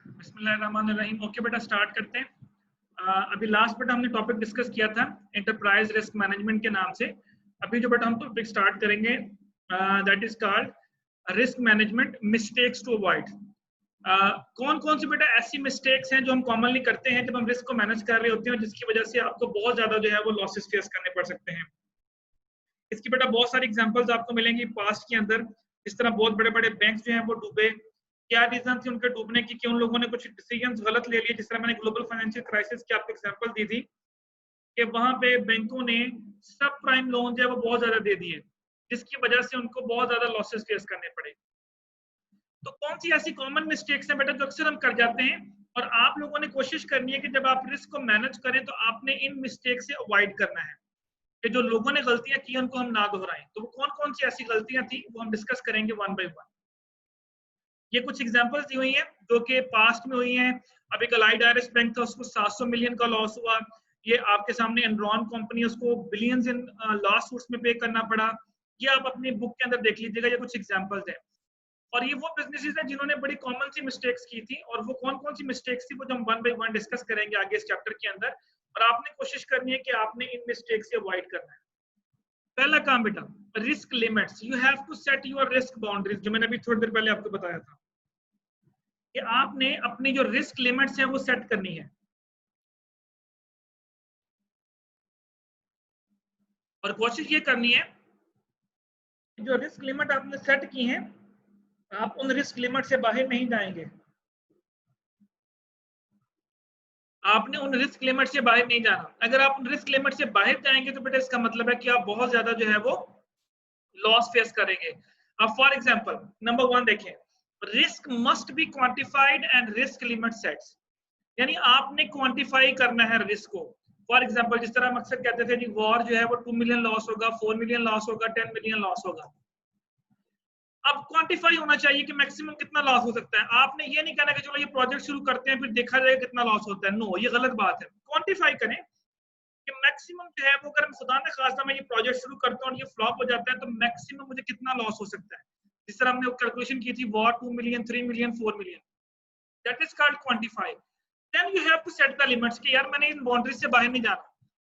बिस्मिल्लाहिर्रहमानिर्रहीम। ओके बेटा, स्टार्ट करते हैं। अभी लास्ट बेटा हमने टॉपिक डिस्कस किया था एंटरप्राइज रिस्क मैनेजमेंट के नाम से। अभी जो बेटा हम टॉपिक स्टार्ट करेंगे that is called risk management mistakes to avoid. कौन कौन सी बेटा ऐसी मिस्टेक्स हैं जो हम कॉमनली करते हैं जब हम रिस्क को मैनेज कर रहे होते हैं, जिसकी वजह से आपको बहुत ज्यादा जो है वो लॉसेस फेस करने पड़ सकते हैं। इसकी बेटा बहुत सारी एग्जांपल्स आपको मिलेंगी पास्ट के अंदर। इस तरह बहुत बड़े बड़े बैंक जो हैं वो डूबे। क्या रीजन थी उनके डूबने की कि उन लोगों ने कुछ डिसीजंस गलत ले लिए। जिस तरह मैंने ग्लोबल फाइनेंशियल क्राइसिस की आपको एग्जांपल दी थी कि वहां पे बैंकों ने सब प्राइम लोन जो है वो बहुत ज्यादा दे दिए, जिसकी वजह से उनको बहुत ज्यादा लॉसेस फेस करने पड़े। तो कौन सी ऐसी कॉमन मिस्टेक्स हैं बेटा जो अक्सर हम कर जाते हैं, और आप लोगों ने कोशिश करनी है कि जब आप रिस्क को मैनेज करें तो आपने इन मिस्टेक से अवॉइड करना है कि जो लोगों ने गलतियां की उनको हम ना दोहराएं। तो वो कौन कौन सी ऐसी गलतियां थी वो हम डिस्कस करेंगे वन बाय वन। ये कुछ एग्जांपल्स दी हुई हैं जो कि पास्ट में हुई हैं। अभी कलाइड आयरिस बैंक था, उसको 700 मिलियन का लॉस हुआ। ये आपके सामने एनरॉन कंपनी, उसको बिलियंस इन लॉस सूट्स में पे करना पड़ा। ये आप अपनी बुक के अंदर देख लीजिएगा, ये कुछ एग्जांपल्स हैं। और ये वो बिजनेसेस हैं जिन्होंने बड़ी कॉमन सी मिस्टेक्स की थी, और वो कौन कौन सी मिस्टेक्स थी वो जो हम वन बाय वन डिस्कस करेंगे आगे इस चैप्टर के अंदर। और आपने कोशिश करनी है कि आपने इन मिस्टेक्स से अवॉइड करना है। पहला काम बेटा, risk limits. You have to set your risk boundaries, जो मैंने अभी थोड़ी देर पहले आपको बताया था कि आपने अपनी जो रिस्क लिमिट्स हैं वो सेट करनी है। और कोशिश ये करनी है कि जो रिस्क लिमिट आपने सेट की हैं, आप उन रिस्क लिमिट से बाहर नहीं जाएंगे। आपने उन रिस्क लिमिट से बाहर नहीं जाना। अगर आप उन रिस्क लिमिट से बाहर जाएंगे तो बेटा इसका मतलब है कि आप बहुत ज्यादा जो है वो लॉस फेस करेंगे। अब फॉर एग्जांपल नंबर 1 देखें, risk must be quantified and risk limit sets. यानी आपने क्वांटिफाई करना है रिस्क को। फॉर एग्जांपल जिस तरह हम अक्सर कहते थे कि वॉर जो है वो 2 मिलियन लॉस होगा, 4 मिलियन लॉस होगा, 10 मिलियन लॉस होगा। अब क्वांटिफाई होना चाहिए कि मैक्सिमम कितना लॉस हो सकता है। आपने ये नहीं कहना कि चलो ये प्रोजेक्ट शुरू करते हैं फिर देखा जाएगा कितना लॉस होता है। नो, ये गलत बात है। क्वांटिफाई करें कि मैक्सिमम जो है वो, अगर खुदा न खास्ता मैं ये प्रोजेक्ट शुरू करता हूँ और ये फ्लॉप हो जाता है तो मैक्सिमम मुझे कितना लॉस हो सकता है। जिस तरह हमने कैलकुलेशन की थी, वॉर 2 million, 3 million, 4 million, that is called quantify. Then you have to set the limits कि यार मैंने इन बाउंड्रीज से बाहर नहीं जाना।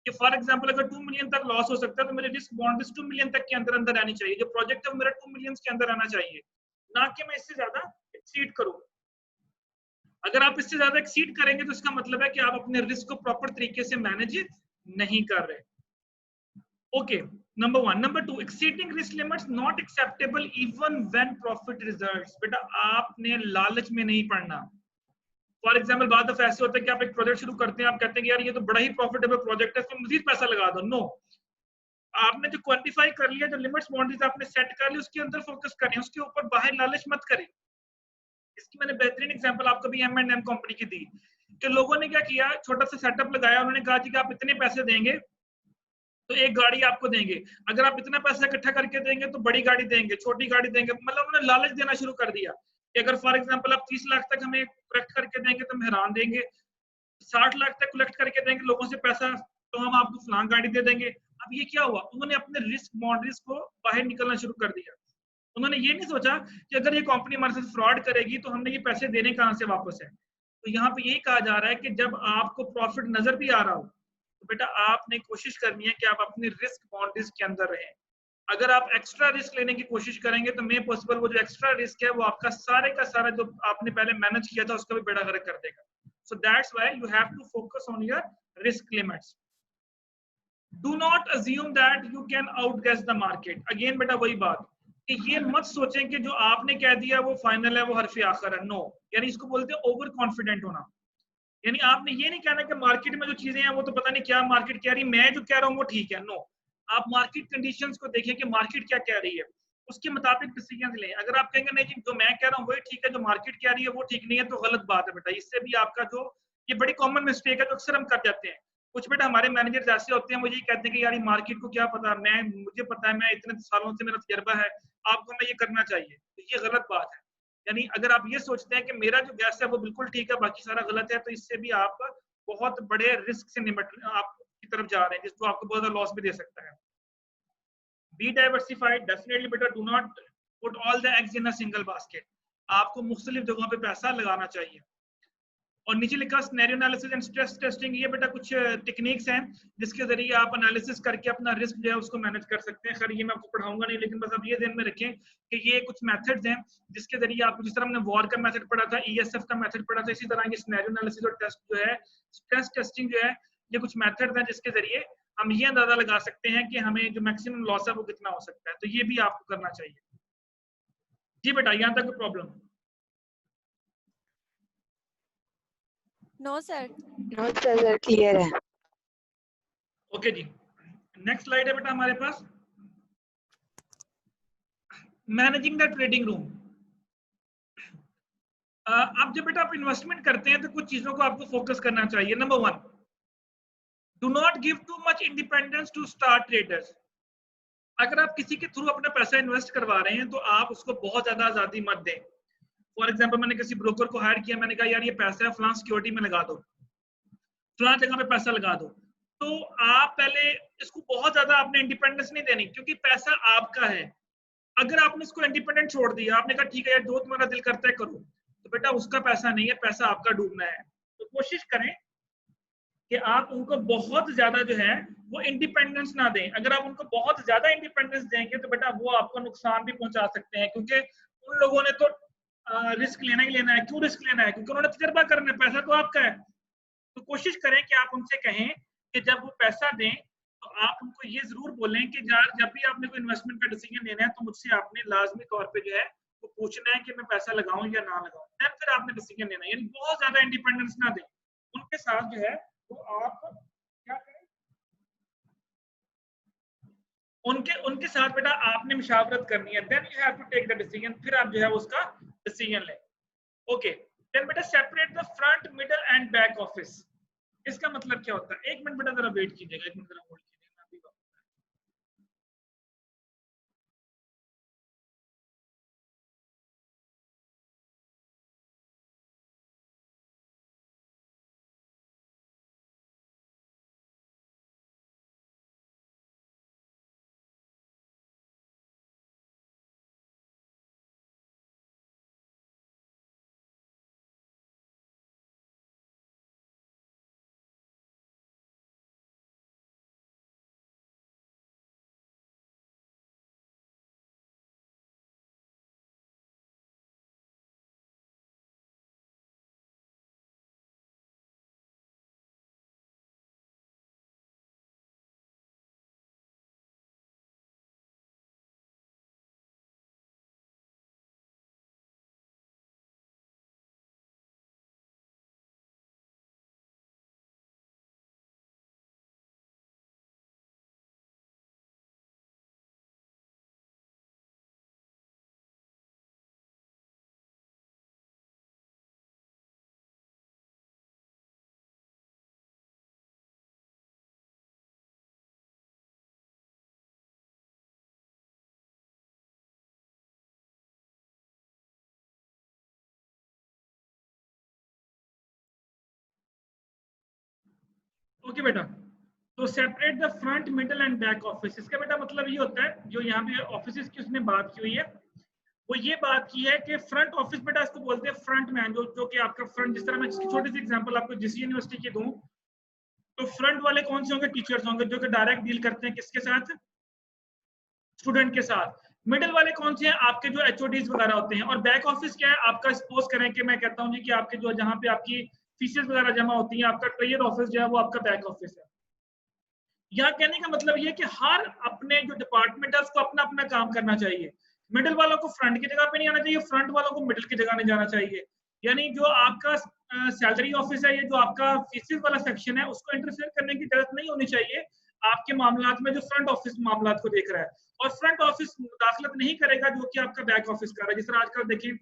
कि फॉर एग्जांपल अगर 2 मिलियन तक लॉस हो सकता है तो मेरी रिस्क बाउंड्रीज 2 मिलियन तक के अंदर अंदर आनी चाहिए। जो प्रोजेक्ट है वो मेरा 2 मिलियन के अंदर आना चाहिए, ना कि मैं इससे ज्यादा एक्सीड करूं। अगर आप इससे ज्यादा एक्सीड करेंगे तो इसका मतलब है कि आप अपने रिस्क को प्रॉपर तरीके से मैनेज नहीं कर रहे। Okay, number 1। Number 2, exceeding risk limits not acceptable even when profit results. बेटा आपने लालच में नहीं पड़ना। फॉर एग्जाम्पल बात दफा ऐसे होता है कि आप एक प्रोजेक्ट शुरू करते हैं, आप कहते हैं कि यार ये तो बड़ा ही प्रॉफिटेबल प्रोजेक्ट है, इसमें मजीद पैसा लगा दो। नो, आपने जो क्वांटिफाई कर लिया, जो लिमिट्स बाउंड्रीज आपने सेट कर ली, उसके अंदर फोकस करें, उसके ऊपर बाहर लालच मत करें। इसकी मैंने बेहतरीन एग्जांपल आपको भी M&M कंपनी की दी कि लोगों ने क्या किया, छोटा सा सेटअप लगाया। उन्होंने कहा कि आप इतने पैसे देंगे तो एक गाड़ी आपको देंगे, अगर आप इतना पैसा इकट्ठा करके देंगे तो बड़ी गाड़ी देंगे, छोटी गाड़ी देंगे। मतलब उन्होंने लालच देना शुरू कर दिया कि अगर फॉर एग्जांपल आप 30 लाख तक हमें कलेक्ट करके देंगे तो हम हैरान देंगे, 60 लाख तक कलेक्ट करके देंगे लोगों से पैसा तो हम आपको फलां गाड़ी दे देंगे। अब ये क्या हुआ, उन्होंने अपने रिस्क बाउंड्रीज को बाहर निकलना शुरू कर दिया। उन्होंने ये नहीं सोचा कि अगर ये कंपनी हमारे साथ फ्रॉड करेगी तो हमने ये पैसे देने कहां से वापस है। तो यहाँ पे यही कहा जा रहा है कि जब आपको प्रॉफिट नजर भी आ रहा हो तो बेटा आपने कोशिश करनी है कि आप अपनी रिस्क बाउंड्रीज के अंदर रहें। अगर आप एक्स्ट्रा रिस्क लेने की कोशिश करेंगे तो मे पॉसिबल वो जो एक्स्ट्रा रिस्क है वो आपका सारे का सारा जो आपने पहले मैनेज किया था उसका भी बेड़ा गर्क कर देगा। So that's why you have to focus on your risk limits. Do not assume that you can outguess the market. Again बेटा वही बात कि ये मत सोचें कि जो आपने कह दिया वो फाइनल है, वो हरफ आखिर है। नो, यानी इसको बोलते हैं ओवर कॉन्फिडेंट होना। यानी आपने ये नहीं कहना कि मार्केट में जो चीजें हैं वो तो पता नहीं क्या मार्केट कह रही, मैं जो कह रहा हूँ वो ठीक है। नो, आप मार्केट कंडीशंस को देखें कि मार्केट क्या कह रही है, उसके मुताबिक डिसीजन लें। अगर आप कहेंगे नहीं जी जो मैं कह रहा हूँ वही ठीक है, जो मार्केट कह रही है वो ठीक नहीं है, तो गलत बात है बेटा। इससे भी आपका जो ये बड़ी कॉमन मिस्टेक है जो अक्सर हम कर जाते हैं। कुछ बेटा हमारे मैनेजर ऐसे होते हैं, मुझे ये कहते हैं कि यार ये मार्केट को क्या पता, मुझे पता है, मैं इतने सालों से मेरा तजर्बा है, आपको मैं ये करना चाहिए। तो ये गलत बात है। यानी अगर आप ये सोचते हैं कि मेरा जो गैस है वो बिल्कुल ठीक है बाकी सारा गलत है, तो इससे भी आप बहुत बड़े रिस्क से निपट आप की तरफ जा रहे हैं, जिसको आपको बहुत ज्यादा लॉस भी दे सकता है। बी डाइवर्सिफाइड, डेफिनेटली बेटा do not put all the eggs in a single basket. आपको मुख्तलिफ जगहों पे पैसा लगाना चाहिए। और नीचे लिखा scenario analysis and stress testing. ये बेटा कुछ टेक्निक्स हैं जिसके जरिए आप एनालिसिस करके अपना रिस्क जो है उसको मैनेज कर सकते हैं। खैर ये मैं आपको पढ़ाऊंगा नहीं, लेकिन बस आप ये ध्यान में रखें कि ये कुछ मेथड्स हैं जिसके जरिए आपको, जिस तरह हमने वॉर का मेथड पढ़ा था, ESF का मेथड पढ़ा था, इसी तरह ये सिनेरियो एनालिसिस और टेस्ट जो है, स्ट्रेस टेस्टिंग जो है, ये कुछ मेथड्स हैं जिसके जरिए हम ये अंदाजा लगा सकते हैं कि हमें जो मैक्सिमम लॉस है वो कितना हो सकता है। तो ये भी आपको करना चाहिए। जी बेटा, यहाँ तक कोई problem? No sir. No sir, clear है। ओके जी, नेक्स्ट स्लाइड है बेटा हमारे पास, मैनेजिंग द ट्रेडिंग रूम। अब जब बेटा आप इन्वेस्टमेंट करते हैं तो कुछ चीजों को आपको फोकस करना चाहिए। Number 1, do not give too much independence to star traders. अगर आप किसी के थ्रू अपना पैसा इन्वेस्ट करवा रहे हैं तो आप उसको बहुत ज्यादा आजादी मत दें। फॉर एग्जांपल, मैंने किसी ब्रोकर को हायर किया, मैंने कहा यार ये पैसा है फलां सिक्योरिटी में लगा दो, फलां जगह पे पैसा लगा दो, तो आप पहले इसको बहुत ज्यादा आपने इंडिपेंडेंस नहीं देनी, क्योंकि पैसा आपका है। अगर आपने इसको इंडिपेंडेंट छोड़ दिया, आपने कहा ठीक है यार जो तुम्हारा दिल करता है करो, तो बेटा उसका पैसा नहीं है, पैसा आपका डूबना है। तो कोशिश करें कि आप उनको बहुत ज्यादा जो है वो इंडिपेंडेंस ना दें। अगर आप उनको बहुत ज्यादा इंडिपेंडेंस देंगे तो बेटा वो आपको नुकसान भी पहुंचा सकते हैं, क्योंकि उन लोगों ने तो रिस्क लेना ही लेना है। क्यों रिस्क लेना है? क्योंकि उन्होंने तजर्बा करना है, पैसा तो आपका है। तो कोशिश करें कि आप उनसे कहें कि जब वो पैसा दें तो आप उनको ये जरूर बोलें कि यार जब भी आपने कोई इन्वेस्टमेंट का डिसीजन लेना है तो मुझसे आपने लाजमी तौर पे जो है वो पूछना है कि मैं पैसा लगाऊं या ना लगाऊं, देन फिर आपने डिसीजन लेना है। यानी बहुत ज्यादा इंडिपेंडेंस ना दें उनके साथ जो है, तो आप क्या करें, उनके साथ बेटा आपने मुशावरत करनी है, then you have to take the decision, फिर आप जो है उसका डिसीजन लें। ओके, देन बेटा separate the front, middle and back office. इसका मतलब क्या होता है? एक मिनट बेटा जरा वेट कीजिएगा, एक मिनट जरा होल्ड कीजिएगा, मैं अभी बात। ओके बेटा, तो separate the front, middle and back office. इसका बेटा मतलब ये होता है, जो यहाँ पे ऑफिस की उसने बात की हुई है, वो ये बात की है कि फ्रंट ऑफिस बेटा इसको बोलते हैं फ्रंट मैन, जो कि आपका फ्रंट, जिस तरह मैं छोटी सी एग्जांपल आपको जिस यूनिवर्सिटी की दूं, तो फ्रंट वाले कौन से होंगे? टीचर्स होंगे, जो कि डायरेक्ट डील करते हैं किसके साथ? स्टूडेंट के साथ। मिडिल वाले कौन से हैं? आपके जो HODs वगैरह होते हैं। और बैक ऑफिस क्या है आपका? सपोज करें कि मैं कहता हूँ जी कि आपके जो जहाँ पे आपकी फीसेस वगैरह जमा होती हैं, आपका ट्रेजर ऑफिस जो है वो आपका बैक ऑफिस है। यहाँ कहने का मतलब ये कि हर अपने जो डिपार्टमेंट है उसको अपना अपना काम करना चाहिए। मिडिल वालों को फ्रंट की जगह पे नहीं आना चाहिए, फ्रंट वालों को मिडिल की जगह नहीं जाना चाहिए। यानी जो आपका सैलरी ऑफिस है, ये जो आपका फीसेस वाला सेक्शन है, उसको इंटरफेयर करने की जरूरत नहीं होनी चाहिए आपके मामलात में, जो फ्रंट ऑफिस मामलात को देख रहा है। और फ्रंट ऑफिस मुदाखलत नहीं करेगा जो कि आपका बैक ऑफिस कर रहा है। जिस तरह आजकल देखिए,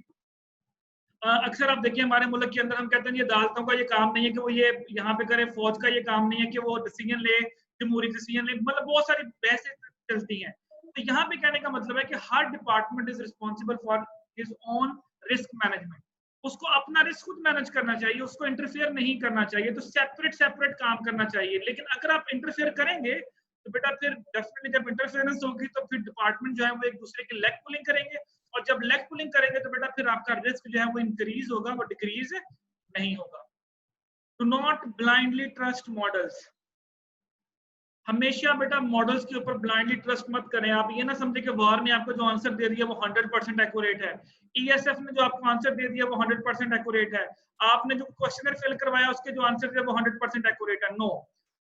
अक्सर आप देखिए हमारे मुल्क के अंदर हम कहते हैं ये अदालतों का ये काम नहीं है कि वो ये यहाँ पे करे, फौज का ये काम नहीं है कि वो डिसीजन ले, जमहूरी डिसीजन ले, मतलब बहुत सारी बहसें चलती हैं। तो यहाँ पे कहने का मतलब है कि हर department is responsible for his own risk management. उसको अपना रिस्क खुद मैनेज करना चाहिए, उसको इंटरफेयर नहीं करना चाहिए। तो सेपरेट सेपरेट काम करना चाहिए। लेकिन अगर आप इंटरफेयर करेंगे तो बेटा फिर डेफिनेटली जब इंटरफेरेंस होगी तो फिर डिपार्टमेंट जो है वो एक दूसरे की लेग पुलिंग करेंगे, और जब लेग पुलिंग करेंगे तो बेटा फिर आपका रिस्क जो है वो इंक्रीज होगा, वो डिक्रीज नहीं होगा। Do not blindly trust models. हमेशा बेटा मॉडल्स के ऊपर ब्लाइंडली ट्रस्ट मत करें। आप ये ना समझे कि वार ने आपको जो आंसर दे दिया वो 100% एक्यूरेट है, ईएसएफ ने जो आपको आंसर दे दिया वो 100% एक्यूरेट है, आपने जो क्वेश्चनर फिल करवाया उसके जो आंसर दिया वो 100% एक्यूरेट है। नो,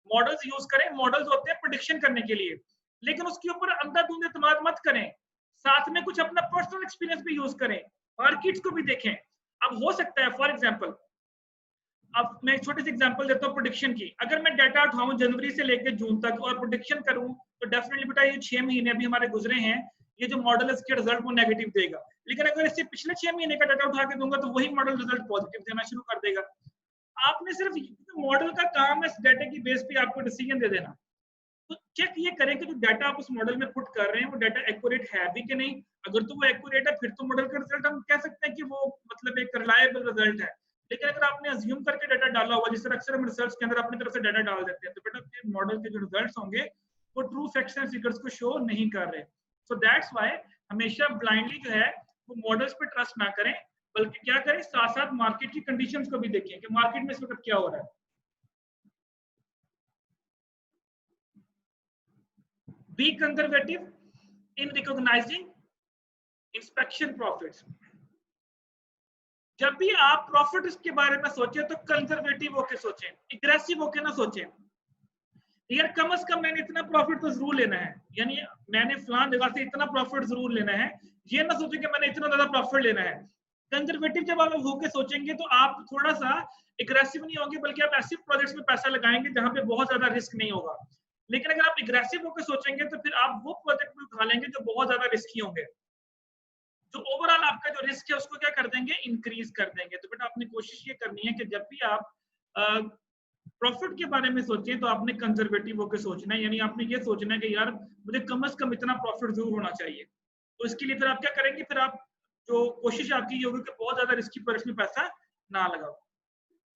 मॉडल्स यूज करें, मॉडल्स होते हैं प्रेडिक्शन करने के लिए, लेकिन उसके ऊपर अंधाधुंध एतमाद मत करें। साथ में कुछ अपना पर्सनल एक्सपीरियंस भी यूज करें, मार्केट्स को भी देखें। अब हो सकता है फॉर एग्जांपल, अब मैं एक छोटी सी एग्जांपल देता हूँ प्रेडिक्शन की। अगर मैं डाटा उठाऊं जनवरी से लेकर जून तक और प्रेडिक्शन करूं तो डेफिनेटली बेटा ये 6 महीने अभी हमारे गुजरे हैं, ये जो मॉडल है इसके रिजल्ट वो नेगेटिव देगा। लेकिन अगर इससे पिछले 6 महीने का डाटा उठा के दूंगा तो वही मॉडल रिजल्ट पॉजिटिव देना शुरू कर देगा। आपने सिर्फ मॉडल का काम है इस डाटा की बेस पे आपको डिसीजन दे देना। तो चेक ये करें कि जो डाटा आप उस मॉडल में पुट कर रहे हैं वो डाटा एक्यूरेट है भी कि नहीं। अगर तो वो एक्यूरेट है फिर तो मॉडल का रिजल्ट हम कह सकते हैं कि वो मतलब एक रिलायबल रिजल्ट है। लेकिन अगर आपने अज्यूम करके डाटा डाला हुआ, जिस तरह अक्सर हम रिसर्च के अंदर अपनी तरफ से डाटा डाल देते हैं, तो बेटा मॉडल के जो रिजल्ट्स होंगे वो ट्रू फैक्ट्स एंड फिगर्स को शो नहीं कर रहे। सो दैट्स व्हाई हमेशा ब्लाइंडली जो है वो मॉडल्स पे ट्रस्ट ना करें, बल्कि क्या करें, साथ साथ मार्केट की कंडीशंस को भी देखें कि मार्केट में इस वक्त क्या हो रहा है। Be conservative in recognizing inspection profits. जब भी आप प्रॉफिट के बारे में सोचें तो कंजर्वेटिव होकर सोचें, एग्रेसिव होकर ना सोचें। यार कम से कम मैंने इतना प्रॉफिट तो जरूर लेना है, यानी मैंने फलान जगह से इतना प्रॉफिट जरूर लेना है, ये ना सोचें कि मैंने इतना ज्यादा प्रॉफिट लेना है। कंजर्वेटिव जब आप होकर सोचेंगे तो आप थोड़ा सा एग्रेसिव नहीं होंगे, बल्कि आप ऐसे प्रोजेक्ट्स में पैसा लगाएंगे जहां पे बहुत ज्यादा रिस्क नहीं होगा। लेकिन अगर आप एग्रेसिव होकर सोचेंगे तो फिर आप वो प्रोजेक्ट में उठा लेंगे जो बहुत ज्यादा रिस्की होंगे, जो ओवरऑल आपका जो रिस्क है उसको क्या कर देंगे, इंक्रीज कर देंगे। तो बेटा आपने कोशिश ये करनी है कि जब भी आप प्रॉफिट के बारे में सोचें तो आपने कंजर्वेटिव होकर सोचना है, यानी आपने ये सोचना है कि यार मुझे कम से कम इतना प्रॉफिट जरूर होना चाहिए। तो इसके लिए फिर आप क्या करेंगे, फिर आप जो कोशिश आपकी ये होगी कि बहुत ज्यादा रिस्की प्रोडक्ट्स में पैसा ना लगाओ।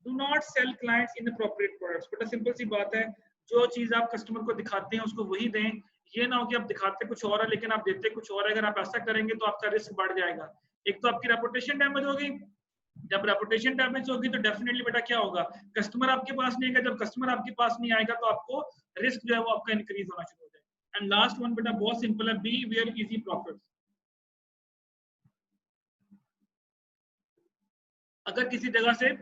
Do not sell clients inappropriate products. बेटा सिंपल सी बात है, जो चीज आप कस्टमर को दिखाते हैं उसको वही दें। ये ना हो कि आप दिखाते कुछ और है लेकिन आप देते कुछ और है। अगर आप ऐसा करेंगे तो आपका रिस्क बढ़ जाएगा। एक तो आपकी रेपुटेशन डैमेज होगी, जब रेपुटेशन डैमेज होगी तो डेफिनेटली बेटा क्या होगा, कस्टमर आपके पास नहीं आएगा। जब कस्टमर आपके पास नहीं आएगा तो आपको रिस्क जो है वो आपका इंक्रीज होना शुरू हो जाएगा। एंड लास्ट वन बेटा बहुत सिंपल है, बी वेयर इजी प्रॉफिट्स। अगर किसी जगह से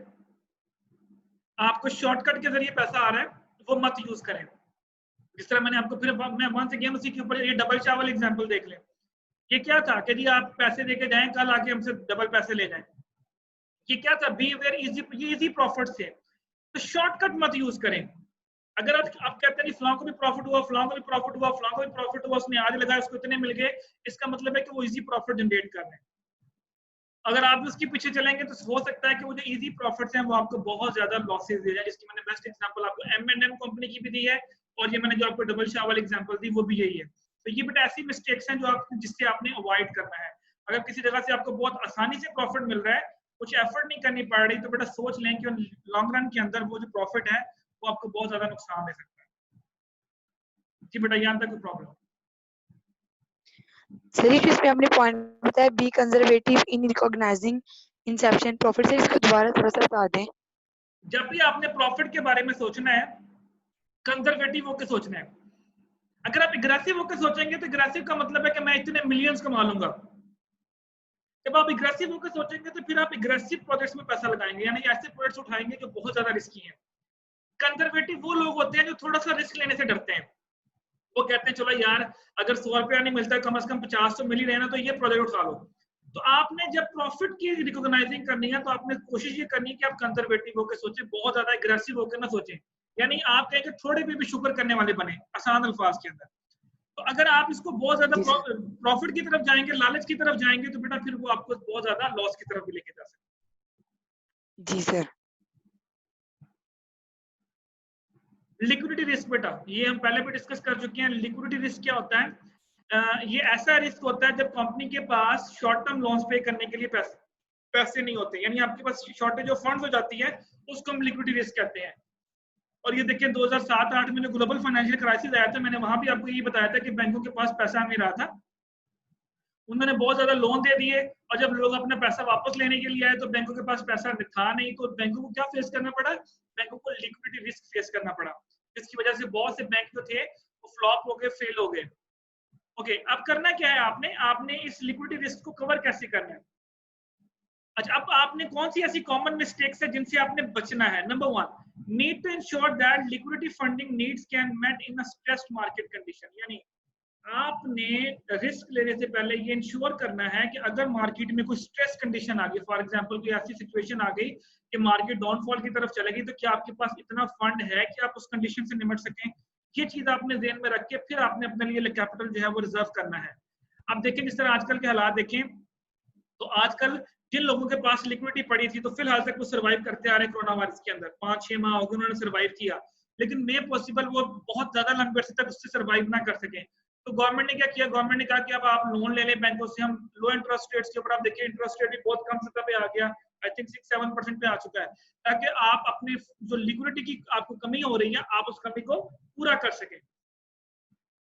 आपको शॉर्टकट के जरिए पैसा आ रहा है वो मत यूज करें। जिस तरह मैंने आपको फिर मैं वंस अगेन उसी के ऊपर ये डबल चावल एग्जांपल देख लें। ये क्या था कि जी आप पैसे देके जाएं, कल आके हमसे डबल पैसे ले जाएं। ये क्या था, बी वेयर इजी, ये इजी प्रॉफिट थे। तो शॉर्टकट मत यूज करें। अगर आप कहते हैं फलां को भी प्रॉफिट हुआ, फलां को भी प्रॉफिट हुआ, फलां को भी प्रॉफिट हुआ, उसने आज लगाया उसको इतने मिल गए, इसका मतलब है कि वो इजी प्रॉफिट जनरेट कर रहे हैं। अगर आप उसके पीछे चलेंगे तो हो सकता है कि वो जो इजी प्रॉफिट्स हैं वो आपको बहुत ज्यादा लॉसेस दे जाए, जिसकी मैंने बेस्ट एग्जांपल आपको M&M कंपनी की भी दी है, और ये मैंने जो आपको डबल चावल एग्जांपल दी वो भी यही है। तो ये बेटा ऐसी मिस्टेक्स हैं जो आप जिससे आपने अवॉइड करना है। अगर किसी जगह से आपको बहुत आसानी से प्रॉफिट मिल रहा है, कुछ एफर्ट नहीं करनी पड़ रही, तो बेटा सोच लें कि लॉन्ग रन के अंदर वो जो प्रॉफिट है वो आपको बहुत ज्यादा नुकसान दे सकता है। जी बेटा यहाँ तक कोई प्रॉब्लम? सर इसमें आपने पॉइंट बताया B conservative in recognising Inception profit, से इसको दोबारा थोड़ा सा बता दें। जब भी आपने प्रॉफिट के बारे में सोचना है कंजर्वेटिव होकर सोचना है। अगर आप एग्रेसिव होकर सोचेंगे तो एग्रेसिव का मतलब है कि मैं इतने मिलियंस कमा लूंगा। जब आप एग्रेसिव होकर सोचेंगे तो फिर आप एग्रेसिव प्रोजेक्ट्स में पैसा लगाएंगे, यानी ऐसे प्रोजेक्ट्स उठाएंगे जो बहुत ज्यादा रिस्की हैं। कंजर्वेटिव वो लोग होते हैं जो थोड़ा सा रिस्क लेने से डरते हैं। वो कहते हैं चलो यार अगर 100 रुपया नहीं मिलता कम से कम 50 तो मिल ही रहे ना, तो ये प्रोजेक्ट उठा लो। तो आपने जब प्रॉफिट की रिकॉग्नाइजिंग करनी है तो आपने कोशिश ये करनी है कि आप कंजर्वेटिव होकर सोचें, बहुत ज्यादा एग्रेसिव होकर ना सोचें। यानी आप कहेंगे थोड़े भी शुक्र करने वाले बने, आसान अल्फाज के अंदर। तो अगर आप इसको बहुत ज्यादा प्रॉफिट की तरफ जाएंगे, लालच की तरफ जाएंगे, तो बेटा फिर वो आपको बहुत ज्यादा लॉस की तरफ भी लेके जा सकते जी सर। लिक्विडिटी रिस्क बेटा ये हम पहले भी डिस्कस कर चुके हैं। लिक्विडिटी रिस्क क्या होता है? ये ऐसा रिस्क होता है जब कंपनी के पास शॉर्ट टर्म लोन्स पे करने के लिए पैसे नहीं होते, यानी आपके पास शॉर्टेज ऑफ फंड्स हो जाती है, उसको हम लिक्विडिटी रिस्क कहते हैं। और ये देखिए 2007-8 में जो ग्लोबल फाइनेंशियल क्राइसिस आया था, मैंने वहां भी आपको ये बताया था कि बैंकों के पास पैसा नहीं रहा था, उन्होंने बहुत ज्यादा लोन दे दिए और जब लोग अपना पैसा वापस लेने के लिए आए तो बैंकों के पास पैसा था नहीं, तो बैंकों को क्या फेस करना पड़ा, बैंकों को लिक्विडिटी रिस्क फेस करना पड़ा, जिसकी वजह से बहुत से बैंक जो थे वो फ्लॉप हो गए, फेल हो गए। ओके, अब करना क्या है, आपने इस लिक्विडिटी रिस्क को कवर कैसे करना है। अच्छा, अब आपने कौन सी ऐसी कॉमन मिस्टेक्स है जिनसे आपने बचना है। Number 1, need to ensure that liquidity funding needs can met in a stressed market condition, यानी आपने रिस्क लेने से पहले ये इंश्योर करना है कि अगर मार्केट में कोई स्ट्रेस कंडीशन आ गई, फॉर एग्जांपल कोई ऐसी सिचुएशन आ गई कि मार्केट डाउनफॉल की तरफ चलेगी, तो क्या आपके पास इतना फंड है कि आप उस कंडीशन से निपट सकें। ये चीज आपने ध्यान में रख के फिर आपने अपने लिए कैपिटल जो है वो रिजर्व करना है। अब देखें जिस तरह आजकल के हालात देखें, तो आजकल जिन लोगों के पास लिक्विडिटी पड़ी थी तो फिलहाल तक वो सर्वाइव करते आ रहे हैं कोरोना वायरस के अंदर, 5-6 माह हो गए उन्होंने सर्वाइव किया, लेकिन मे पॉसिबल वो बहुत ज्यादा लंबे अरसे तक उससे सर्वाइव ना कर सके। तो गवर्नमेंट ने क्या किया, गवर्नमेंट ने कहा कि अब आप लोन ले लें बैंकों से, हम लो इंटरेस्ट रेट्स के ऊपर, आप देखिए इंटरेस्ट रेट भी बहुत कम सतह पे आ गया, आई थिंक 6-7% पे आ चुका है, ताकि आप अपने जो लिक्विडिटी की आपको कमी हो रही है आप उस कमी को पूरा कर सके।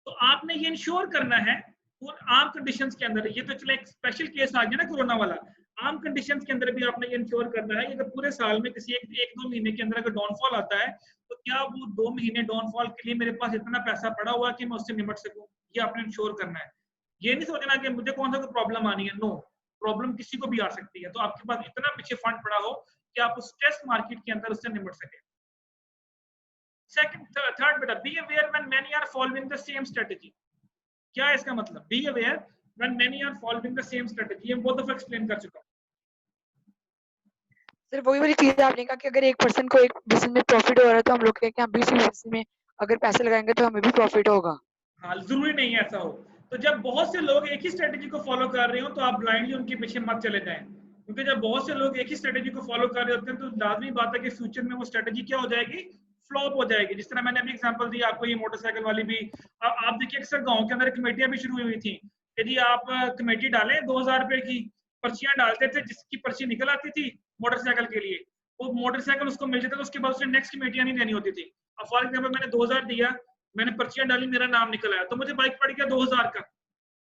तो आपने ये इंश्योर करना है और आम कंडीशंस के अंदर, ये तो चले एक स्पेशल केस आ गया ना कोरोना वाला, आम कंडीशंस के अंदर भी आपने ये इंश्योर करना है कि अगर पूरे साल में किसी एक दो महीने के अंदर अगर डाउनफॉल आता है तो क्या वो 2 महीने डाउनफॉल के लिए मेरे पास इतना पैसा पड़ा हुआ है कि मैं उससे निपट सकूं, ये आपने इंश्योर करना है। ये नहीं सोचना कि मुझे कौन सा कोई प्रॉब्लम आनी है, नो, प्रॉब्लम किसी को भी आ सकती है, तो आपके पास इतना पीछे फंड पड़ा हो कि आप उस स्ट्रेस मार्केट के अंदर उससे निपट सके। सेकंड, थर्ड बेटा, be aware when many are following the same strategy. क्या है इसका मतलब, be aware when many are following the same strategy, ये बहुत दफा एक्सप्लेन कर चुका हूं। सर वही वाली चीज आपने कहा कि अगर एक पर्सन को एक बिजनेस में प्रॉफिट हो रहा है तो हम लोग कहें कि हम 20 बिजनेस में अगर पैसे लगाएंगे तो हमें भी प्रॉफिट होगा। हाँ, जरूरी नहीं है ऐसा हो। तो जब बहुत से लोग एक ही स्ट्रेटेजी को फॉलो कर रहे हो तो आप ब्लाइंडली उनके पीछे मत चले जाएं, क्योंकि जब बहुत से लोग एक ही स्ट्रेटेजी को फॉलो कर रहे होते हैं तो लाजमी बात है कि फ्यूचर में वो स्ट्रेटेजी क्या हो जाएगी, फ्लॉप हो जाएगी। जिस तरह मैंने अभी एग्जांपल दिया आपको ये मोटरसाइकिल वाली भी, आप देखिए अक्सर गाँव के अंदर कमेटियां भी शुरू हुई थी, यदि आप कमेटी डालें 2000 रुपए की, पर्चियां डालते थे, जिसकी पर्ची निकल आती थी मोटरसाइकिल के लिए, वो मोटरसाइकिल उसको मिल जाता था, उसके बाद उसे नेक्स्ट कमेटियां नहीं देनी होती थी। अब फॉर एग्जाम्पल मैंने 2000 दिया, मैंने पर्चियां डाली, मेरा नाम निकल आया, तो मुझे बाइक पड़ गया 2000 का,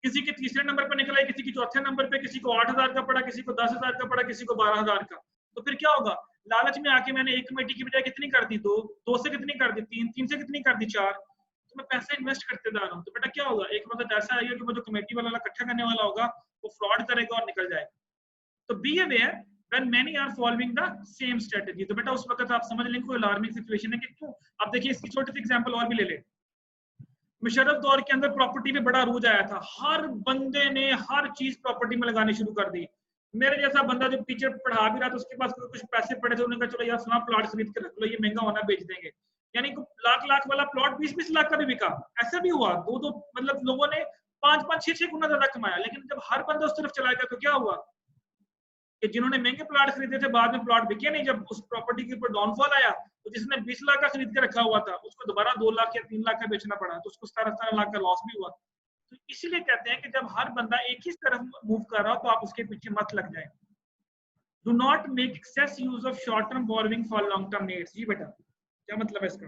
किसी के तीसरे नंबर पर निकला, किसी के चौथे नंबर पे, किसी को 8000 का पड़ा, किसी को 10,000 का पड़ा, किसी को 12,000 का। तो फिर क्या होगा, लालच में आके मैंने एक कमेटी की बजाय कितनी कर दी, दो से कितनी कर दी, तीन से कितनी कर दी, 4, तो मैं पैसा इन्वेस्ट करते जा रहा हूँ। तो बेटा क्या होगा, एक वक्त ऐसा आएगा कि वो जो कमेटी वाला इकट्ठा करने वाला होगा वो फ्रॉड करेगा और निकल जाएगा। तो be aware when many are following the same strategy। तो बेटा उस वक्त आप समझ लें कोई अलार्मिंग सिचुएशन है कि क्यों। अब देखिए इसकी छोटी सी एग्जांपल और भी ले ले, मुशर्रफ दौर के अंदर प्रॉपर्टी पे बड़ा रूज आया था, हर बंदे ने हर चीज प्रॉपर्टी में लगानी शुरू कर दी। मेरे जैसा बंदा जो टीचर पढ़ा भी रहा था उसके पास कुछ पैसे पड़े थे, उन्होंने कहा चलो यार सुना प्लॉट खरीद के रख लो, ये महंगा होना बेच देंगे, यानी लाख वाला प्लॉट 20-20 लाख का भी बिका। ऐसा भी हुआ, दो मतलब लोगों ने 5-5, 6-6 गुना ज्यादा कमाया। लेकिन जब हर बंदा उस तरफ चला गया तो क्या हुआ कि जिन्होंने महंगे प्लॉट खरीदे थे बाद में प्लॉट बिके नहीं। जब उस प्रॉपर्टी के ऊपर डाउनफॉल आया तो जिसने 20 लाख का खरीद के रखा हुआ था उसको दोबारा 2 लाख या 3 लाख का बेचना पड़ा, तो उसको 17 लाख का लॉस भी हुआ। तो इसीलिए कहते हैं कि जब हर बंदा एक ही तरफ मूव कर रहा हो तो आप उसके पीछे मत लग जाए। Do not make excess use of short term borrowing for long term needs. जी बेटा क्या मतलब है इसका,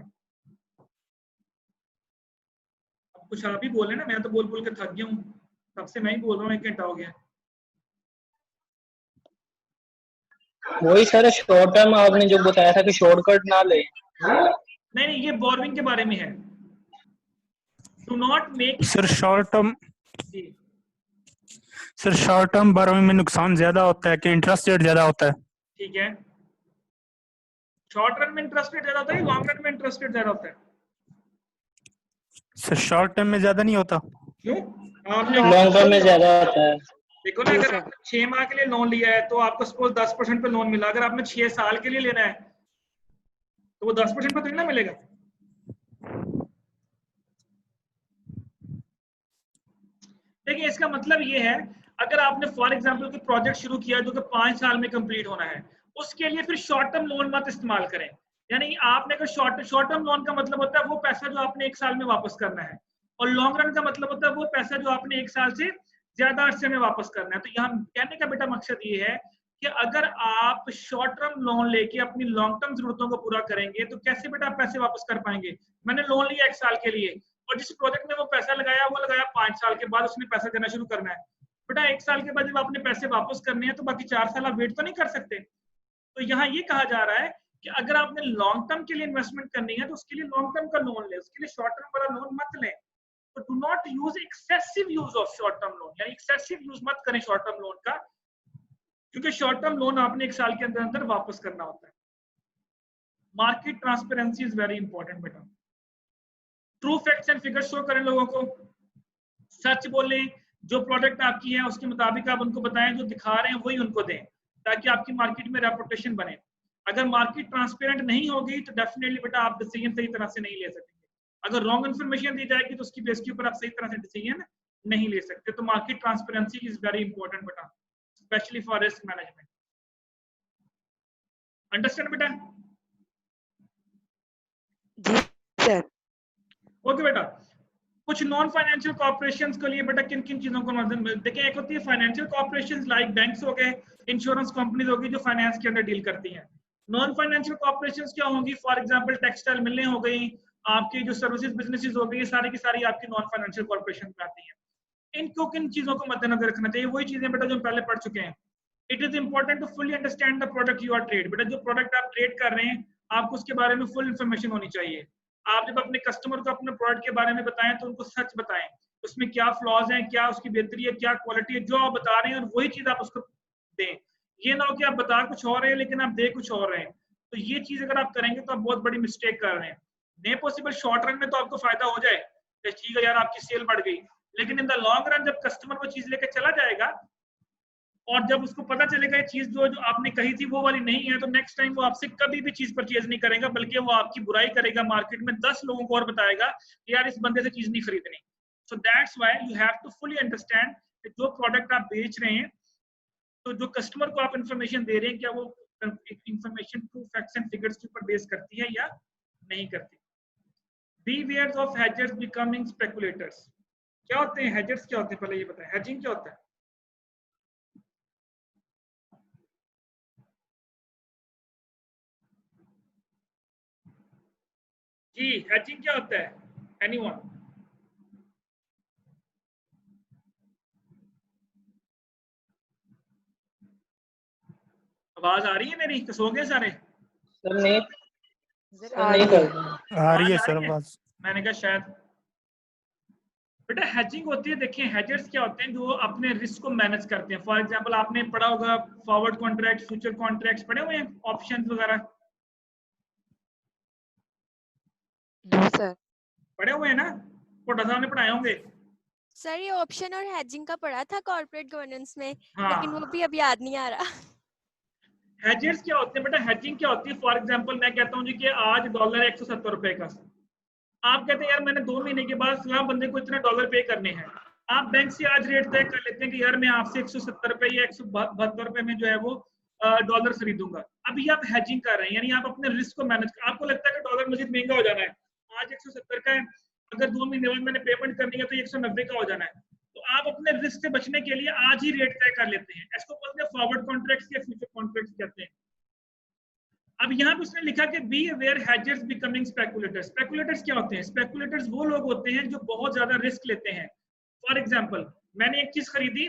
अब कुछ आप ही बोले ना, मैं तो बोल बोल के थक गया हूँ, तब से मैं ही बोल रहा हूँ, 1 घंटा हो गया। वही सर शॉर्ट टर्म आपने जो बताया था कि शॉर्टकट ना ले। नहीं ये बोरोइंग के बारे में है। Do not make sir short term, जी सर शॉर्ट टर्म बोरोइंग में नुकसान ज्यादा होता है कि इंटरेस्ट रेट ज्यादा होता है? ठीक है, शॉर्ट रन में इंटरेस्ट रेट ज्यादा होता है, लॉन्ग रन में इंटरेस्ट रेट ज्यादा होता है? सर शॉर्ट टर्म में ज्यादा नहीं होता। क्यों? आपने लॉन्ग टर्म में ज्यादा होता है। देखो ना, अगर आपने 6 माह के लिए लोन लिया है तो आपको सपोज 10% पे लोन मिला, अगर आपने 6 साल के लिए लेना है तो वो 10% पे तो नहीं ना मिलेगा। देखिए इसका मतलब ये है, अगर आपने फॉर एग्जांपल कोई प्रोजेक्ट शुरू किया जो कि 5 साल में कंप्लीट होना है, उसके लिए फिर शॉर्ट टर्म लोन मत इस्तेमाल करें। यानी आपने अगर शॉर्ट टर्म लोन का मतलब होता है वो पैसा जो आपने 1 साल में वापस करना है, और लॉन्ग रन का मतलब होता है वो पैसा जो आपने 1 साल से ज्यादा अरसे में वापस करना है। तो यहाँ कहने का बेटा मकसद ये है कि अगर आप शॉर्ट टर्म लोन लेके अपनी लॉन्ग टर्म जरूरतों को पूरा करेंगे तो कैसे बेटा आप पैसे वापस कर पाएंगे। मैंने लोन लिया 1 साल के लिए और जिस प्रोजेक्ट में वो पैसा लगाया वो लगाया 5 साल के बाद उसने पैसा देना शुरू करना है, बेटा 1 साल के बाद जब आपने पैसे वापस करने हैं तो बाकी 4 साल आप वेट तो नहीं कर सकते। तो यहाँ ये कहा जा रहा है कि अगर आपने लॉन्ग टर्म के लिए इन्वेस्टमेंट करनी है तो उसके लिए लॉन्ग टर्म का लोन ले, उसके लिए शॉर्ट टर्म वाला लोन मत लें। तो do not use excessive use of short term loan, यानी एक्सेसिव यूज मत करें शॉर्ट टर्म लोन का, क्योंकि शॉर्ट टर्म लोन आपने 1 साल के अंदर अंदर वापस करना होता है। Market transparency is very important बेटा। True facts and figures show करें लोगों को, सच बोलें, जो प्रोडक्ट आपकी है उसके मुताबिक आप उनको बताएं, जो दिखा रहे हैं वही उनको दें, ताकि आपकी मार्केट में रेपुटेशन बने। अगर मार्केट ट्रांसपेरेंट नहीं होगी तो डेफिनेटली बेटा आप डिसीजन सही तरह से नहीं ले सकेंगे। अगर रॉन्ग इन्फॉर्मेशन दी जाएगी तो उसकी बेस के ऊपर आप सही तरह से डिसीजन नहीं ले सकते। तो market transparency is very important बेटा, specially for risk management. Understand बेटा? जी सर। ओके बेटा, कुछ नॉन फाइनेंशियल कॉर्पोरेशंस के लिए बेटा किन किन चीजों को नजर देखें। एक होती है फाइनेंशियल कॉर्पोरेशंस लाइक बैंक्स हो गए, इंश्योरेंस कंपनीज होगी जो फाइनेंस के अंदर डील करती हैं। नॉन फाइनेंशियल कॉर्पोरेशंस क्या होंगी? फॉर एग्जांपल टेक्सटाइल मिलें हो गई, आपकी जो सर्विसेज बिजनेसेस हो गई, ये सारी की सारी आपकी नॉन फाइनेंशियल कॉर्पोरेशन में आती हैं। इनको किन चीजों को मद्देनजर रखना चाहिए? वही चीजें बेटा जो हम पहले पढ़ चुके हैं। It is important to fully understand the product you are trade. बेटा जो प्रोडक्ट आप ट्रेड कर रहे हैं आपको उसके बारे में फुल इंफॉर्मेशन होनी चाहिए। आप जब अपने कस्टमर को अपने प्रोडक्ट के बारे में बताएं तो उनको सच बताएं, उसमें क्या फ्लॉज हैं, क्या उसकी बेहतरी है, क्या क्वालिटी है, जो आप बता रहे हैं और वही चीज आप उसको दें। ये ना हो कि आप बता कुछ और रहे हैं लेकिन आप दे कुछ और रहे हैं। तो ये चीज अगर आप करेंगे तो आप बहुत बड़ी मिस्टेक कर रहे हैं। नहीं पॉसिबल शॉर्ट रन में तो आपको फायदा हो जाए, ठीक है यार आपकी सेल बढ़ गई, लेकिन इन द लॉन्ग रन जब कस्टमर वो चीज लेकर चला जाएगा और जब उसको पता चलेगा ये चीज जो आपने कही थी वो वाली नहीं है, तो नेक्स्ट टाइम वो आपसे कभी भी चीज परचेज नहीं करेगा, बल्कि वो आपकी बुराई करेगा, मार्केट में 10 लोगों को और बताएगा कि यार इस बंदे से चीज नहीं खरीदनी। So that's why you have to fully understand कि जो प्रोडक्ट आप बेच रहे हैं, तो जो कस्टमर को आप इंफॉर्मेशन दे रहे हैं, क्या वो information true facts and figures के ऊपर बेस करती है या नहीं करती। Beware of hedgers becoming speculators। क्या होते हैं hedgers? क्या होते हैं पहले ये बताएं, hedging क्या होता है? जी hedging क्या होता है? Anyone? आवाज आ रही है मेरी? सो गए सारे? सर नहीं, सर सर नहीं कर रहे। आ रही है आवाज सर आ रही है? आवाज। मैंने कहा शायद। बेटा हैजिंग होती है, देखिए हैजर्स क्या होते हैं? जो अपने रिस्क को मैनेज करते हैं। फॉर एग्जांपल आपने पढ़ा होगा फॉरवर्ड कॉन्ट्रैक्ट, फ्यूचर कॉन्ट्रैक्ट्स पढ़े हुए हैं, ऑप्शंस वगैरह नो सर। पढ़े हुए हैं ना? कोटा साहब ने पढ़ाए होंगे। सर ये ऑप्शन और हेजिंग का पढ़ा था कॉर्पोरेट गवर्नेंस में, हाँ। लेकिन वो भी अब याद नहीं आ रहा। हैजर्स क्या होते हैं बेटा? हैजिंग क्या होती है? फॉर एग्जांपल मैं कहता हूँ जी कि आज डॉलर 170 रुपए का, आप कहते हैं यार मैंने 2 महीने के बाद फलां बंदे को इतने डॉलर पे करने हैं। आप बैंक से आज रेट तय कर लेते हैं कि यार मैं आपसे 170 रुपए या 172 रुपए में जो है वो डॉलर खरीदूंगा। अभी आप हैजिंग कर रहे हैं, यानी आप अपने रिस्क को मैनेज, आपको लगता है कि डॉलर मजीद महंगा हो जाना है, आज 170 का है, अगर 2 महीने बाद मैंने पेमेंट करनी है तो 190 का हो जाना है, तो आप अपने रिस्क से बचने के लिए आज ही रेट तय कर लेते हैं। इसको बोलते हैं फॉरवर्ड कॉन्ट्रैक्ट्स या फ्यूचर कॉन्ट्रैक्ट्स कहते हैं। अब यहाँ पे उसने लिखा कि be aware hedgers becoming speculators. Speculators क्या होते हैं? स्पेकुलेटर्स वो लोग होते हैं जो बहुत ज्यादा रिस्क लेते हैं। फॉर एग्जांपल मैंने एक चीज खरीदी,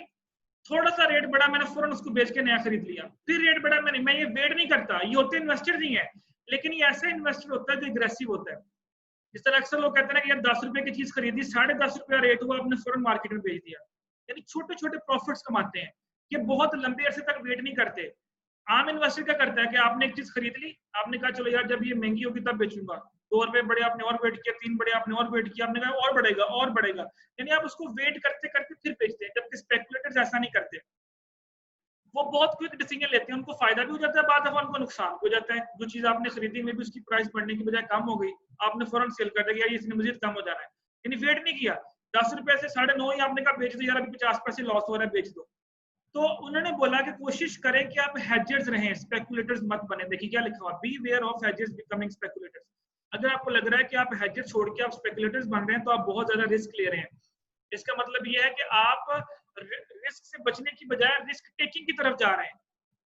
थोड़ा सा रेट बढ़ा, मैंने फौरन उसको बेच के नया खरीद लिया, फिर रेट बढ़ा, मैं ये वेट नहीं करता। ये होते इन्वेस्टर नहीं है, लेकिन ये ऐसा इन्वेस्टर होता है जो एग्रेसिव होता है। जिस तरह अक्सर लोग कहते हैं कि यार 10 रुपए की चीज खरीदी, 10.5 रुपया रेट हुआ, आपने फौरन मार्केट में बेच दिया, यानी छोटे छोटे प्रॉफिट्स कमाते हैं। ये बहुत लंबे अरसे तक वेट नहीं करते। आम इन्वेस्टर क्या करता है कि आपने एक चीज खरीद ली, आपने कहा चलो यार जब ये महंगी होगी तब बेचूंगा, 2 रुपए बढ़े आपने और वेट किया, 3 बढ़े आपने और वेट किया, आपने कहा और बढ़ेगा और बढ़ेगा, यानी आप उसको वेट करते करते फिर बेचते हैं। जबकि स्पेकुलेटर्स ऐसा नहीं करते, वो बहुत क्विक डिसीजन लेते हैं, उनको फायदा भी हो जाता है, बाद दफा उनको नुकसान हो जाता है। जो चीज आपने खरीदी में भी उसकी प्राइस बढ़ने की बजाय कम हो गई, आपने फौरन सेल कर दिया, यार इसने मजीद कम हो जाना है, यानी वेट नहीं किया। 10 रुपए से 9.5 ही आपने कहा बेच दो यार, अभी 50 पैसे लॉस हो रहा है, बेच दो। तो उन्होंने बोला कि कोशिश करें कि आप हैजर्स रहें, स्पेकुलेटर्स मत बने। देखिए क्या लिखा हुआ, beware of hedgers becoming speculators. अगर आपको लग रहा है कि आप हैजर छोड़ के आप स्पेकुलेटर्स बन रहे हैं तो आप बहुत ज्यादा रिस्क ले रहे हैं। इसका मतलब ये है कि आप रिस्क से बचने की बजाय रिस्क टेकिंग की तरफ जा रहे हैं।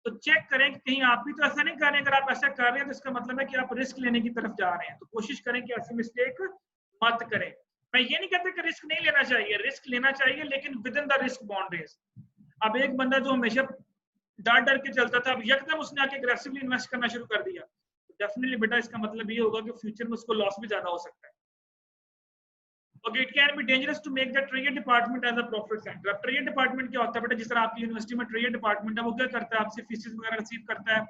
तो चेक करें कि कहीं आप भी तो ऐसा नहीं कर रहे हैं। अगर आप ऐसा कर रहे हैं तो इसका मतलब है कि आप रिस्क लेने की तरफ जा रहे हैं। तो कोशिश करें कि ऐसी मिस्टेक मत करें। मैं ये नहीं कहता कि रिस्क नहीं लेना चाहिए, रिस्क लेना चाहिए, लेकिन with in the risk boundaries. अब एक बंदा जो हमेशा डर डर के चलता था, अब यकदम उसने आके एग्रेसिवली इन्वेस्ट करना शुरू कर दिया, डेफिनेटली बेटा इसका मतलब ये होगा कि फ्यूचर में उसको लॉस भी ज्यादा हो सकता है। Okay, it can be dangerous to make the trade department as a profit center. अब ट्रेड डिपार्टमेंट क्या होता है बेटा, जिस तरह आपकी यूनिवर्सिटी में ट्रेड डिपार्टमेंट है, वो क्या करता है, आपसे फीसेस वगैरह रिसीव करता है,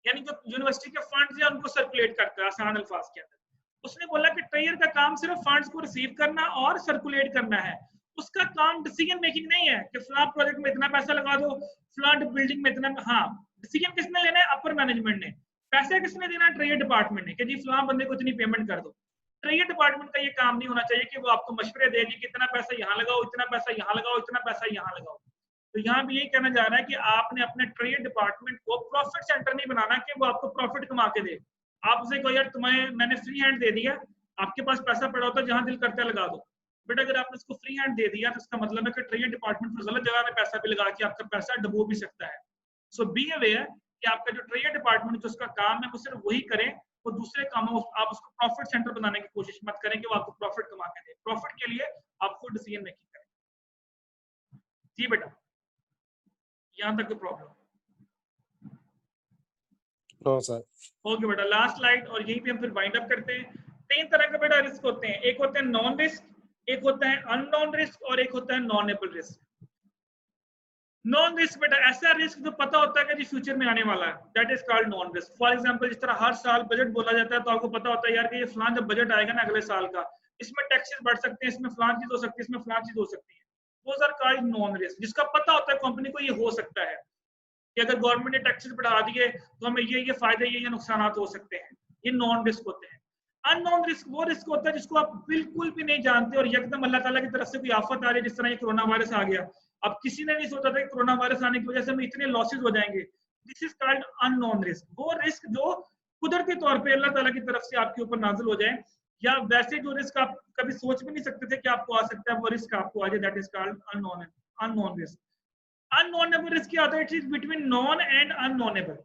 यानी जो यूनिवर्सिटी के फंड्स हैं उनको सर्कुलेट करता है आसान अल्फाज के अंदर। उसने बोला कि ट्रेजर का काम सिर्फ फंड्स को रिसीव करना और सर्कुलेट करना है, उसका काम डिसीजन मेकिंग नहीं है कि फलां प्रोजेक्ट में इतना पैसा लगा दो, फलां बिल्डिंग में इतना। हाँ, डिसीजन किसने लेना है, अपर मैनेजमेंट ने। पैसे किसने देना है, ट्रेड डिपार्टमेंट ने, कि जी फलां बंदे को इतनी पेमेंट कर दो। ट्रेड डिपार्टमेंट का ये काम नहीं होना चाहिए कि वो आपको मशवरे देगी कि इतना पैसा यहाँ लगाओ, इतना पैसा यहाँ लगाओ, इतना पैसा यहाँ लगाओ। तो यहाँ भी यही कहना जा रहा है कि आपने अपने ट्रेड डिपार्टमेंट को प्रॉफिट सेंटर नहीं बनाना कि वो आपको प्रॉफिट कमा के दे। आप उसे कहो यार तुम्हें मैंने फ्री हैंड दे दिया, आपके पास पैसा पड़ा होता है, जहां दिल करता है लगा दो। बट अगर आपने उसको फ्री हैंड दे दिया तो इसका मतलब है कि ट्रेड डिपार्टमेंट पर गलत जगह में पैसा भी लगा के आपका पैसा डुबो भी सकता है। सो बी अवेयर कि आपका जो ट्रेड डिपार्टमेंट जो उसका काम है वो सिर्फ वही करें, वो दूसरे कामों आप उसको प्रॉफिट सेंटर बनाने की कोशिश मत करें कि वो आपको प्रॉफिट कमा के दे। प्रॉफिट के लिए आपको डिसीजन मेकिंग करें। जी बेटा, यहाँ तक प्रॉब्लम? No sir. ओके बेटा, लास्ट स्लाइड और यहीं पे हम फिर वाइंड अप करते हैं। 3 तरह के बेटा रिस्क होते हैं, एक होते हैं नॉन रिस्क, एक होता है अननोन रिस्क और एक होता है नॉनेबल रिस्क। नॉन रिस्क बेटा ऐसा रिस्क जो पता होता है कि जी फ्यूचर में आने वाला है, that is called non risk. For example जिस तरह हर साल बजट बोला जाता है तो आपको पता होता है यार कि ये फलां जब बजट आएगा ना अगले साल का, इसमें टैक्सेस बढ़ सकते हैं, इसमें फलां चीज हो सकती है, इसमें फलां चीज हो सकती है। Those are called non risk, जिसका पता होता है कंपनी को ये हो सकता है कि अगर गवर्नमेंट ने टैक्सेस बढ़ा दिए तो हमें ये फायदे ये नुकसान हो सकते हैं। ये नॉन रिस्क होते हैं। अननोन रिस्क वो रिस्क होता है जिसको आप बिल्कुल भी नहीं जानते और एकदम अल्लाह ताला की तरफ से कोई आफत आ रही है, जिस तरह ये कोरोना वायरस आ गया। अब किसी ने नहीं सोचा था कि कोरोना वायरस आने की वजह से हमें इतने लॉसेस हो जाएंगे। This is called unknown risk. वो रिस्क जो कुदरती तौर पे अल्लाह ताला की तरफ से आपके ऊपर नाजिल हो जाए, या वैसे जो रिस्क आप कभी सोच भी नहीं सकते थे कि आपको आ सकता है, वो रिस्क आपको आ जाए, that is called unknown risk. Unknowable risk क्या होता है? It is between known and unknowable.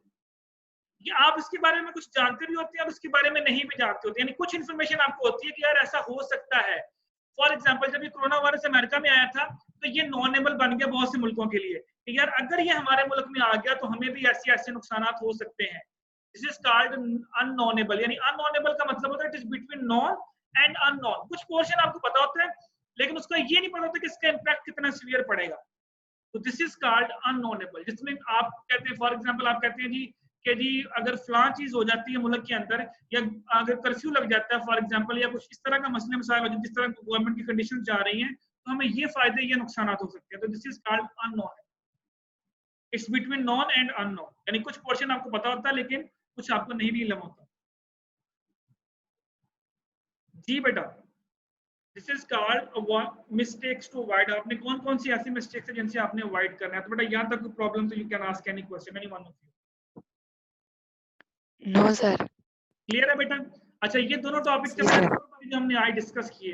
ये आप इसके बारे में कुछ जानते भी होते हैं और इसके बारे में नहीं भी जानते होते, यानी कुछ इन्फॉर्मेशन आपको होती है कि यार ऐसा हो सकता है। फॉर एग्जांपल जब ये कोरोना वायरस अमेरिका में आया था तो ये नॉनेबल बन गया बहुत से मुल्कों के लिए कि यार अगर ये हमारे मुल्क में आ गया तो हमें भी ऐसे ऐसे नुकसान हो सकते हैं। This is called unknowable. यानी अननोनेबल का मतलब होता है it is between known and unknown. कुछ पोर्शन आपको पता होता है लेकिन उसका ये नहीं पता होता कि इसका इम्पैक्ट कितना सीवियर पड़ेगा। तो दिस इज कॉल्ड अननोनेबल, जिसमें आप कहते हैं फॉर एग्जांपल आप कहते हैं जी कि जी अगर फलां चीज हो जाती है मुल्क के अंदर, या अगर कर्फ्यू लग जाता है फॉर एग्जांपल, या कुछ इस तरह का मसले मसाइल हो जाए जिस तरह गवर्नमेंट की कंडीशन जा रही हैं, तो हमें ये फायदे ये नुकसान हो सकते हैं। तो this is called unknown. It's between known and unknown, यानी कुछ पोर्शन आपको पता होता है लेकिन कुछ आपको नहीं भी इल्म होता। जी बेटा, this is called mistakes to avoid. आपने कौन कौन सी ऐसी मिस्टेक्स है जिनसे आपने अवॉइड करना है? तो बेटा यहाँ तक प्रॉब्लम, तो you can ask any question, any one of you. No sir. Clear है बेटा? अच्छा, ये दोनों टॉपिक के बारे में हमने आज डिस्कस किए।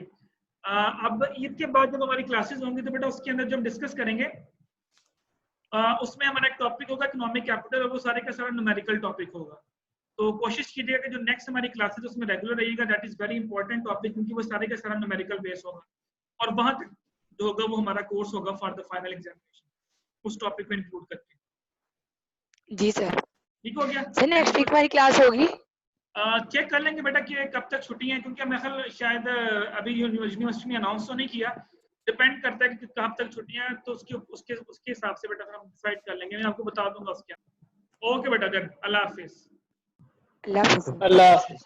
अब ईद के बाद जब हमारी क्लासेस होंगी तो बेटा उसके अंदर जो हम डिस्कस करेंगे उसमें हमारा एक टॉपिक होगा इकोनॉमिक कैपिटल, और वो सारे का सारा न्यूमेरिकल टॉपिक होगा। तो कोशिश कीजिएगा कि जो नेक्स्ट हमारी क्लासेस उसमें रेगुलर रहिएगा। That is very important topic, क्योंकि वो सारे का सारा न्यूमेरिकल बेस होगा और वहां तक जो होगा वो हमारा कोर्स होगा फॉर द फाइनल एग्जामिनेशन, उस टॉपिक को इंक्लूड करके। जी सर। ठीक हो गया? सर नेक्स्ट वीक हमारी क्लास होगी? चेक कर लेंगे बेटा कि कब तक छुट्टी है, क्योंकि मेरे ख्याल शायद अभी यूनिवर्सिटी ने अनाउंस तो नहीं किया, डिपेंड करता है कि कब तक छुट्टियां हैं, तो उसके हिसाब से बेटा हम डिसाइड कर लेंगे। मैं आपको बता दूंगा उसके। ओके बेटा, देन अल्लाह हाफिज। अल्लाह हाफिज़। अल्लाह हाफिज़।